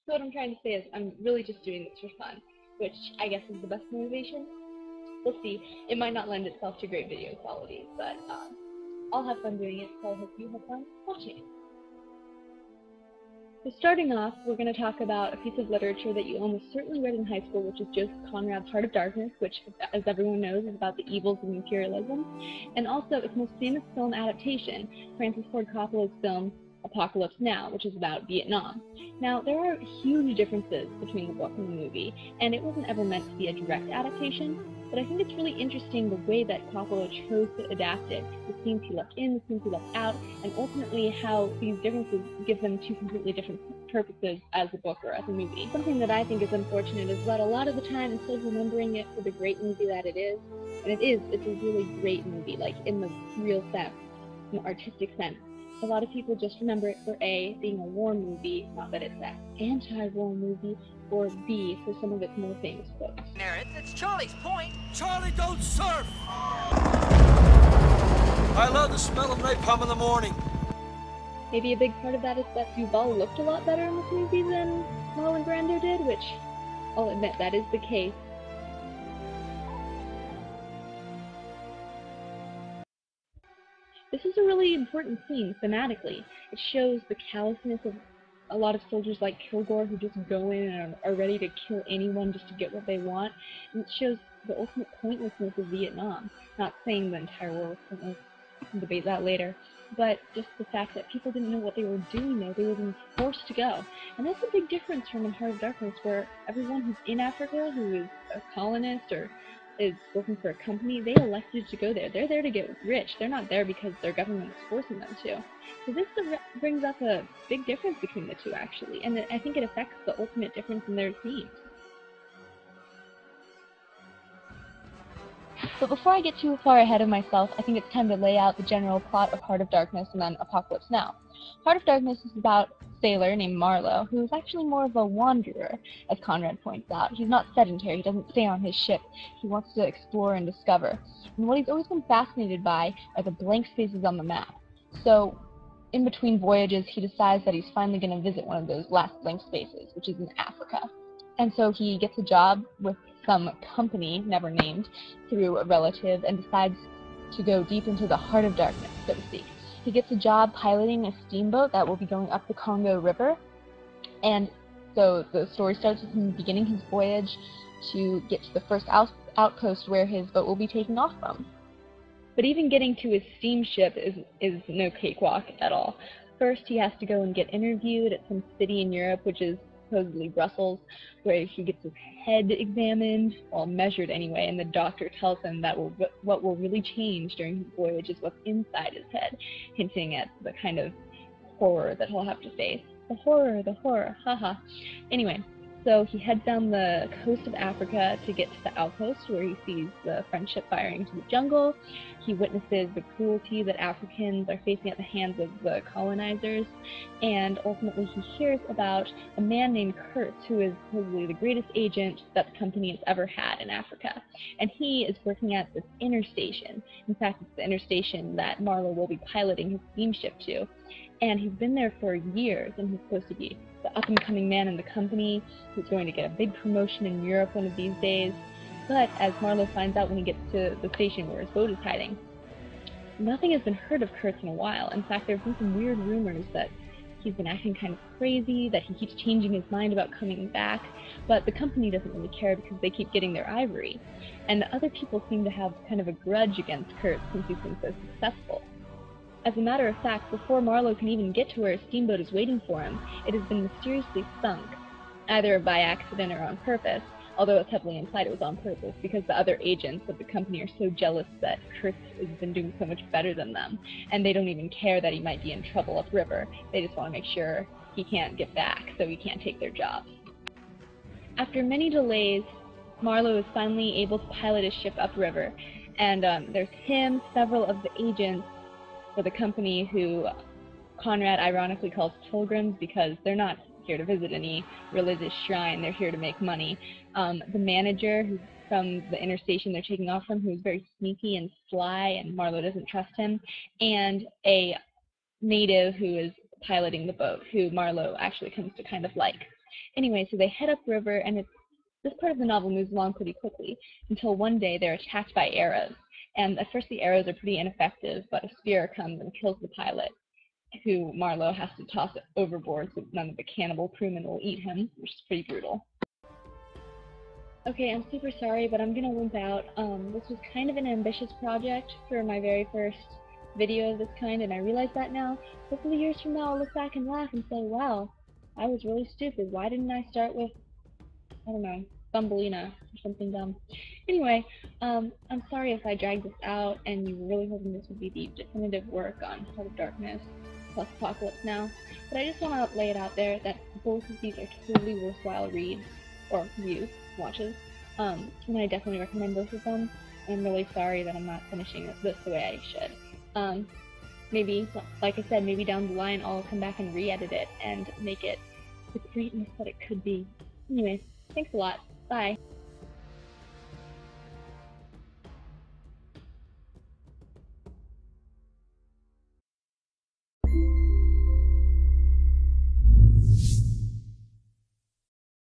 So what I'm trying to say is I'm really just doing this for fun, which I guess is the best motivation. We'll see. It might not lend itself to great video quality, but I'll have fun doing it, so I hope you have fun watching it. So starting off, we're going to talk about a piece of literature that you almost certainly read in high school, which is Joseph Conrad's Heart of Darkness, which, as everyone knows, is about the evils of imperialism, and also its most famous film adaptation, Francis Ford Coppola's film Apocalypse Now, which is about Vietnam. Now, there are huge differences between the book and the movie, and it wasn't ever meant to be a direct adaptation, but I think it's really interesting the way that Coppola chose to adapt it, the scenes he left in, the scenes he left out, and ultimately how these differences give them two completely different purposes as a book or as a movie. Something that I think is unfortunate is that a lot of the time, instead of remembering it for the great movie that it is, and it's a really great movie, like in the real sense, in the artistic sense, a lot of people just remember it for A, being a war movie, not that it's an anti-war movie, or B, for some of its more famous quotes. It's Charlie's Point. Charlie, don't surf! I love the smell of napalm in the morning. Maybe a big part of that is that Duval looked a lot better in this movie than Marlon Brando did, which I'll admit that is the case. This is a really important scene thematically. It shows the callousness of a lot of soldiers like Kilgore who just go in and are ready to kill anyone just to get what they want. And it shows the ultimate pointlessness of Vietnam. Not saying the entire war was pointless, we can debate that later, but just the fact that people didn't know what they were doing there. They were being forced to go. And that's a big difference from in Heart of Darkness, where everyone who's in Africa, who is a colonist or is working for a company, they elected to go there. They're there to get rich. They're not there because their government is forcing them to. So this brings up a big difference between the two, actually, and I think it affects the ultimate difference in their themes. But before I get too far ahead of myself, I think it's time to lay out the general plot of Heart of Darkness and then Apocalypse Now. Heart of Darkness is about a sailor named Marlowe, who is actually more of a wanderer, as Conrad points out. He's not sedentary, he doesn't stay on his ship, he wants to explore and discover. And what he's always been fascinated by are the blank spaces on the map. So, in between voyages, he decides that he's finally going to visit one of those last blank spaces, which is in Africa. And so he gets a job with some company, never named, through a relative, and decides to go deep into the heart of darkness, so to speak. He gets a job piloting a steamboat that will be going up the Congo River, and so the story starts with him beginning his voyage to get to the first outpost where his boat will be taking off from. But even getting to his steamship is no cakewalk at all. First, he has to go and get interviewed at some city in Europe, which is supposedly Brussels, where he gets his head examined, well, measured anyway, and the doctor tells him that what will really change during his voyage is what's inside his head, hinting at the kind of horror that he'll have to face. The horror, haha. Anyway, so he heads down the coast of Africa to get to the outpost where he sees the French ship firing into the jungle. He witnesses the cruelty that Africans are facing at the hands of the colonizers, and ultimately he hears about a man named Kurtz, who is probably the greatest agent that the company has ever had in Africa. And he is working at this interstation. In fact, it's the interstation that Marlowe will be piloting his steamship to. And he's been there for years, and he's supposed to be the up-and-coming man in the company who's going to get a big promotion in Europe one of these days. But as Marlowe finds out when he gets to the station where his boat is hiding, nothing has been heard of Kurtz in a while. In fact, there have been some weird rumors that he's been acting kind of crazy, that he keeps changing his mind about coming back, but the company doesn't really care because they keep getting their ivory. And other people seem to have kind of a grudge against Kurtz since he's been so successful. As a matter of fact, before Marlowe can even get to where his steamboat is waiting for him, it has been mysteriously sunk, either by accident or on purpose, although it's heavily implied it was on purpose because the other agents of the company are so jealous that Kurtz has been doing so much better than them, and they don't even care that he might be in trouble upriver. They just want to make sure he can't get back, so he can't take their jobs. After many delays, Marlowe is finally able to pilot his ship upriver, and there's him, several of the agents for the company who Conrad ironically calls pilgrims because they're not here to visit any religious shrine, they're here to make money. The manager who's from the interstation they're taking off from, who's very sneaky and sly, and Marlowe doesn't trust him, and a native who is piloting the boat, who Marlowe actually comes to kind of like. Anyway, so they head upriver, and this part of the novel moves along pretty quickly, until one day they're attacked by arrows. And at first the arrows are pretty ineffective, but a spear comes and kills the pilot, who Marlowe has to toss overboard so none of the cannibal crewmen will eat him, which is pretty brutal. Okay, I'm super sorry, but I'm gonna limp out. This was kind of an ambitious project for my very first video of this kind, and I realize that now. Hopefully years from now I'll look back and laugh and say, wow, I was really stupid. Why didn't I start with, I don't know, Thumbelina or something dumb? Anyway, I'm sorry if I dragged this out and you were really hoping this would be the definitive work on Heart of Darkness plus Apocalypse Now, but I just want to lay it out there that both of these are totally worthwhile reads, or views, watches, and I definitely recommend both of them. I'm really sorry that I'm not finishing this the way I should. Maybe, like I said, maybe down the line I'll come back and re-edit it and make it the greatness that it could be. Anyway, thanks a lot. Bye.